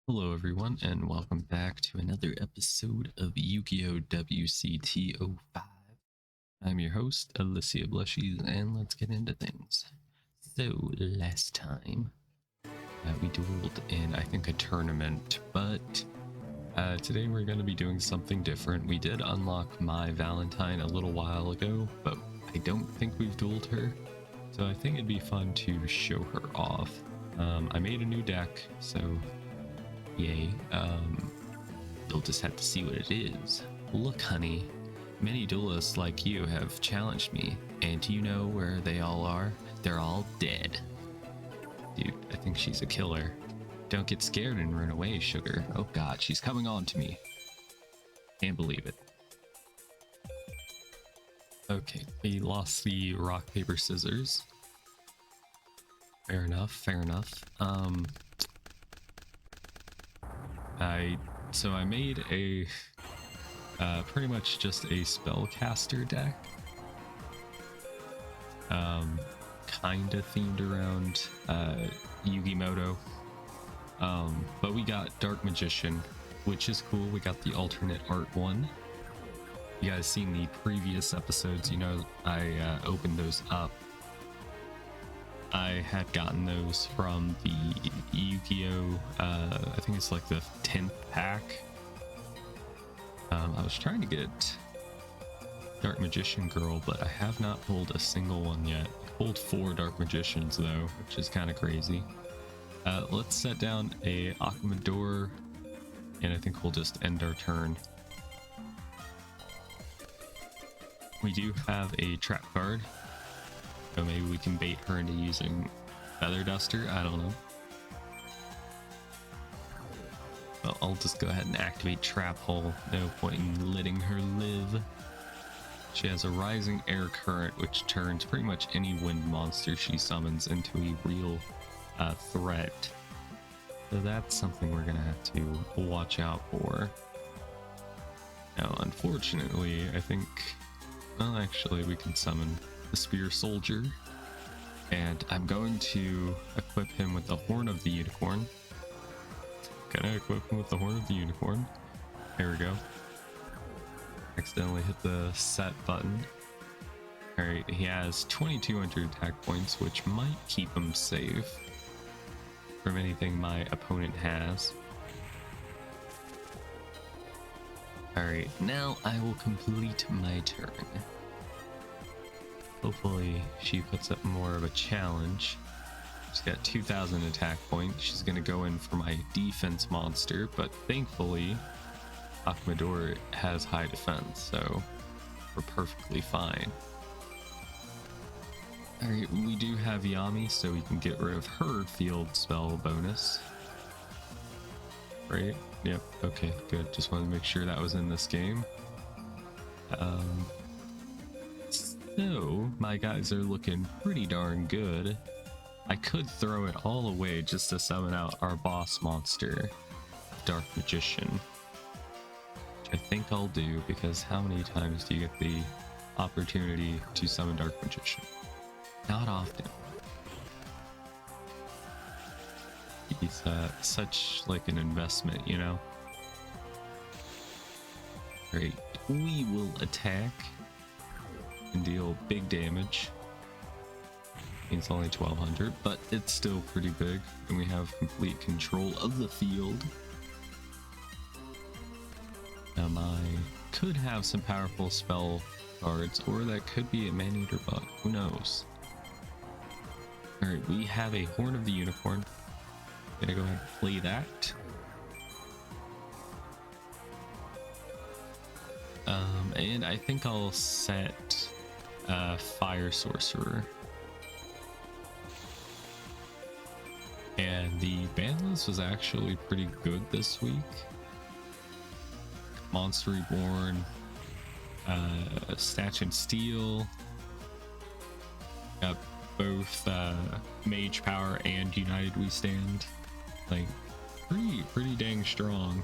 Hello everyone and welcome back to another episode of Yu-Gi-Oh WCT05. I'm your host, Alicia Blushies, and let's get into things. So last time we dueled in I think a tournament, but today we're going to be doing something different. We did unlock my Valentine a little while ago, but I don't think we've dueled her, so I think it'd be fun to show her off. I made a new deck, so yay. You'll just have to see what it is. Look, honey, many duelists like you have challenged me, and do you know where they all are? They're all dead. Dude, I think she's a killer. Don't get scared and run away, sugar. Oh god, she's coming on to me. Can't believe it. Okay, we lost the rock, paper, scissors. Fair enough, fair enough. I made a pretty much just a spellcaster deck. Kinda themed around Yu-Gi-Oh! But we got Dark Magician, which is cool. We got the alternate art one. You guys seen the previous episodes, you know, I opened those up. I had gotten those from the Yu-Gi-Oh! I think it's like the 10th pack. I was trying to get Dark Magician Girl, but I have not pulled a single one yet. I pulled 4 Dark Magicians though, which is kind of crazy. Let's set down a Akmador, and I think we'll just end our turn. We do have a trap card, so maybe we can bait her into using Feather Duster, I don't know. Well, I'll just go ahead and activate Trap Hole. No point in letting her live. She has a Rising Air Current, which turns pretty much any wind monster she summons into a real threat. So that's something we're gonna have to watch out for. Now, unfortunately, I think, well, actually, we can summon the Spear Soldier, and I'm going to equip him with the Horn of the Unicorn. Gonna equip him with the Horn of the Unicorn. There we go. Accidentally hit the set button. Alright, he has 2200 attack points, which might keep him safe from anything my opponent has. Alright, now I will complete my turn. Hopefully she puts up more of a challenge. She's got 2000 attack points. She's gonna go in for my defense monster, but thankfully Akmador has high defense, so we're perfectly fine. Alright, we do have Yami, so we can get rid of her field spell bonus. Right? Yep, okay, good. Just wanted to make sure that was in this game. So, my guys are looking pretty darn good. I could throw it all away just to summon out our boss monster, Dark Magician. Which I think I'll do, because how many times do you get the opportunity to summon Dark Magician? Not often. He's such like an investment, you know? Great. We will attack and deal big damage. It's only 1200, but it's still pretty big, and we have complete control of the field. I could have some powerful spell cards, or that could be a Man-Eater bug, who knows. Alright, we have a Horn of the Unicorn. Gonna go ahead and play that. And I think I'll set Fire Sorcerer. And the ban list was actually pretty good this week. Monster Reborn, Statue and Steel, got both Mage Power and United We Stand. Like, pretty dang strong.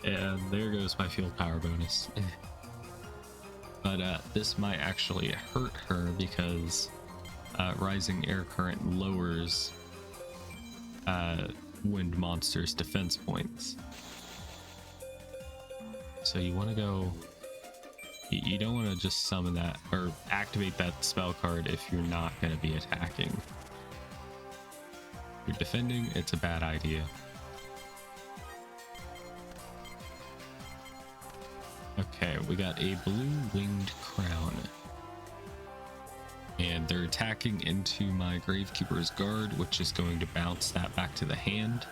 And there goes my field power bonus. But this might actually hurt her because Rising Air Current lowers wind monster's defense points. So you want to go, you don't want to just summon that or activate that spell card if you're not going to be attacking. If you're defending, it's a bad idea. Okay, we got a blue winged crown. And they're attacking into my Gravekeeper's Guard, which is going to bounce that back to the hand,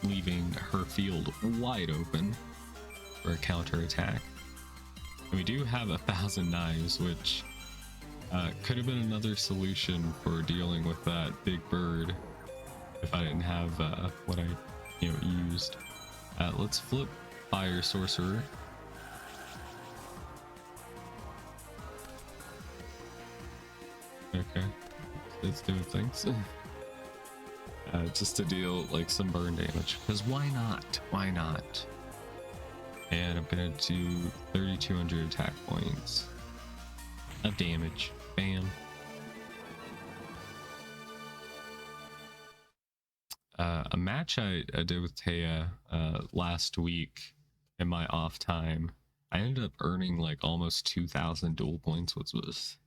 leaving her field wide open for a counterattack. And we do have 1,000 knives, which could have been another solution for dealing with that big bird if I didn't have what I used. Let's flip Fire Sorcerer. Okay, it's doing things. Just to deal like some burn damage, because why not? Why not? And I'm gonna do 3,200 attack points of damage. Bam. A match I did with Taya last week in my off time, I ended up earning like almost 2,000 duel points, which was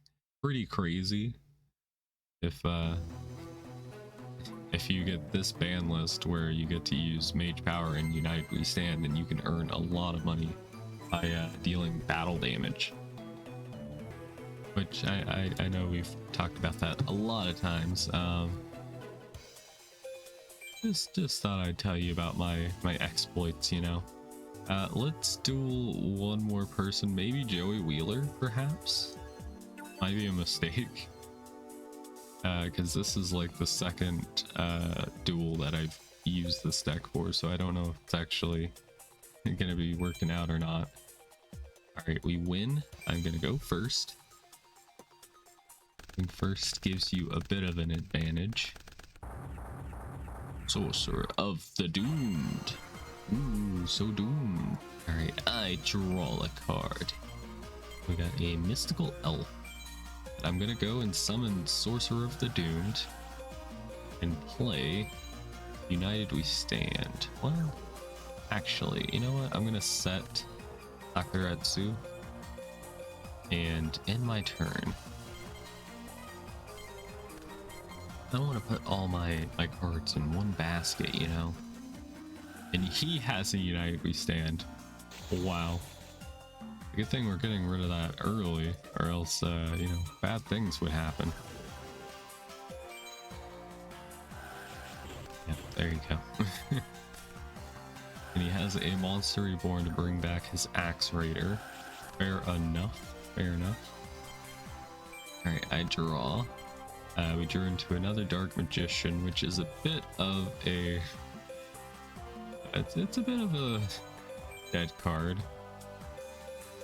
pretty crazy. If you get this ban list where you get to use Mage Power and United We Stand, then you can earn a lot of money by dealing battle damage. Which I know we've talked about that a lot of times. Just thought I'd tell you about my exploits, you know. Let's duel one more person, maybe Joey Wheeler, perhaps. Might be a mistake. Because this is like the second duel that I've used this deck for, so I don't know if it's actually gonna be working out or not. Alright, we win. I'm gonna go first. And first gives you a bit of an advantage. Sorcerer of the Doomed. Ooh, so doomed. Alright, I draw a card. We got a mystical elf. I'm gonna go and summon Sorcerer of the Doomed and play United We Stand. Well, actually, you know what? I'm gonna set Sakuretsu and end my turn. I don't want to put all my cards in one basket, you know? And he has a United We Stand. Wow. Good thing we're getting rid of that early, or else, bad things would happen. Yeah, there you go. And he has a Monster Reborn to bring back his Axe Raider. Fair enough. Fair enough. Alright, I draw. We drew into another Dark Magician, which is a bit of a... It's a bit of a dead card.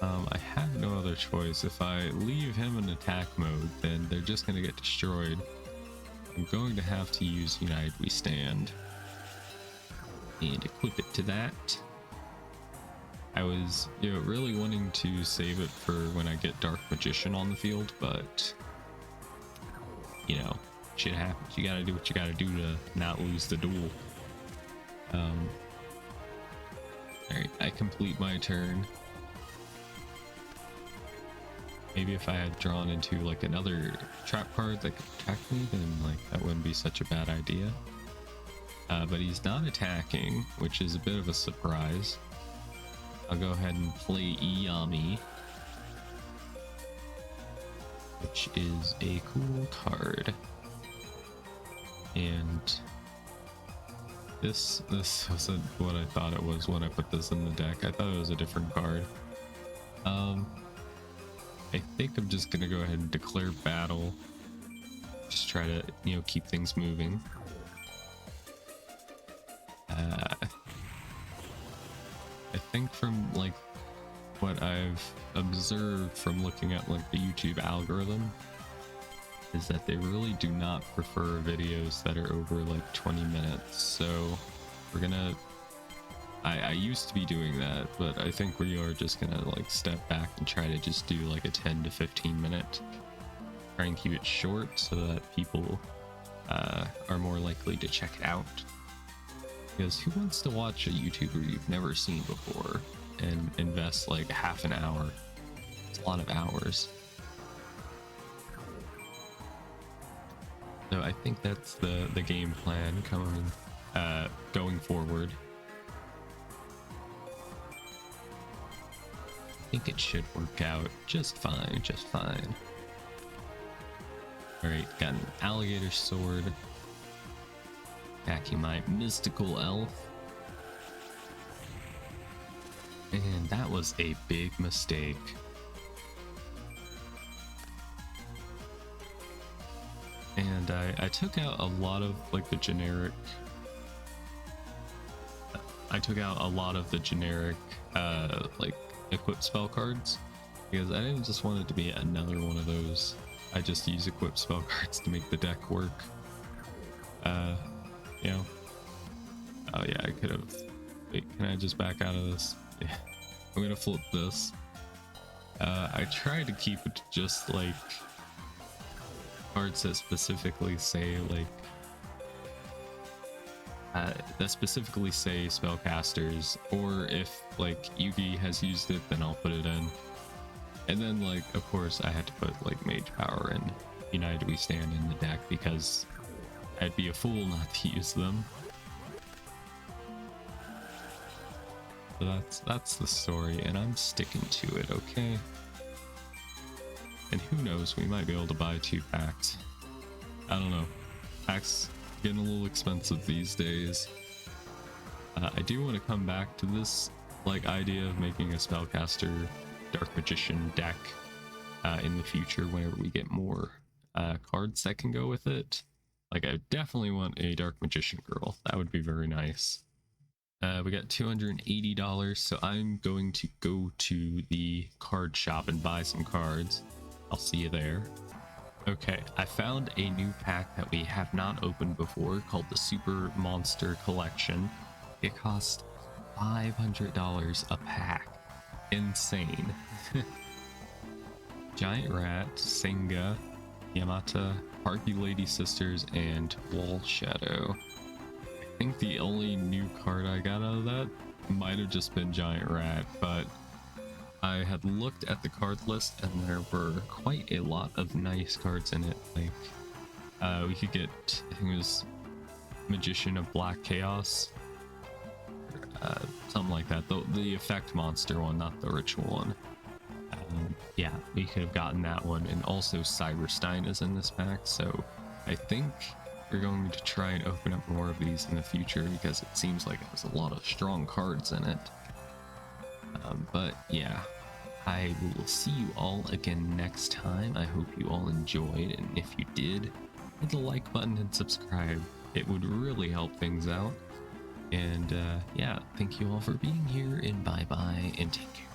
I have no other choice. If I leave him in attack mode, then they're just going to get destroyed. I'm going to have to use United We Stand. And equip it to that. I was, really wanting to save it for when I get Dark Magician on the field, but... shit happens. You gotta do what you gotta do to not lose the duel. Alright, I complete my turn. Maybe if I had drawn into like another trap card that could attack me, then that wouldn't be such a bad idea. But he's not attacking, which is a bit of a surprise. I'll go ahead and play Iyami, which is a cool card. And this wasn't what I thought it was when I put this in the deck. I thought it was a different card. I think I'm just gonna go ahead and declare battle. Just try to, keep things moving. I think from what I've observed from looking at the YouTube algorithm is that they really do not prefer videos that are over 20 minutes. So we're gonna, I used to be doing that, but I think we are just gonna step back and try to just do a 10 to 15 minute try and keep it short so that people are more likely to check it out. Because who wants to watch a YouTuber you've never seen before and invest like half an hour? It's a lot of hours. So I think that's the game plan going forward. I think it should work out just fine, just fine. Alright, got an alligator sword. Attacking my mystical elf. And that was a big mistake. And I took out a lot of like the generic. I took out a lot of the generic like equip spell cards because I didn't just want it to be another one of those. I just use equip spell cards to make the deck work. You know. Oh yeah, I could have. Wait, can I just back out of this? Yeah, I'm gonna flip this. I tried to keep it to just like cards that specifically say like that specifically say spellcasters, or if like Yugi has used it, then I'll put it in. And then like of course I had to put like Mage Power and United We Stand in the deck because I'd be a fool not to use them. So that's the story, and I'm sticking to it, okay? And who knows, we might be able to buy 2 packs. I don't know. Packs getting a little expensive these days. I do want to come back to this like idea of making a spellcaster Dark Magician deck in the future whenever we get more cards that can go with it. Like I definitely want a Dark Magician girl. That would be very nice. We got $280, so I'm going to go to the card shop and buy some cards. I'll see you there. Okay, I found a new pack that we have not opened before called the Super Monster Collection. It cost $500 a pack. Insane. Giant Rat, Senga, Yamata, Harpy Lady Sisters, and Wall Shadow. I think the only new card I got out of that might have just been Giant Rat, but I had looked at the card list and there were quite a lot of nice cards in it. Like we could get, I think it was Magician of Black Chaos, something like that. The effect monster one, not the ritual one. Yeah, we could have gotten that one, and also Cyberstein is in this pack, so I think we're going to try and open up more of these in the future because it seems like there's a lot of strong cards in it. But yeah, I will see you all again next time. I hope you all enjoyed, and if you did, hit the like button and subscribe. It would really help things out. And yeah, thank you all for being here, and bye bye, and take care.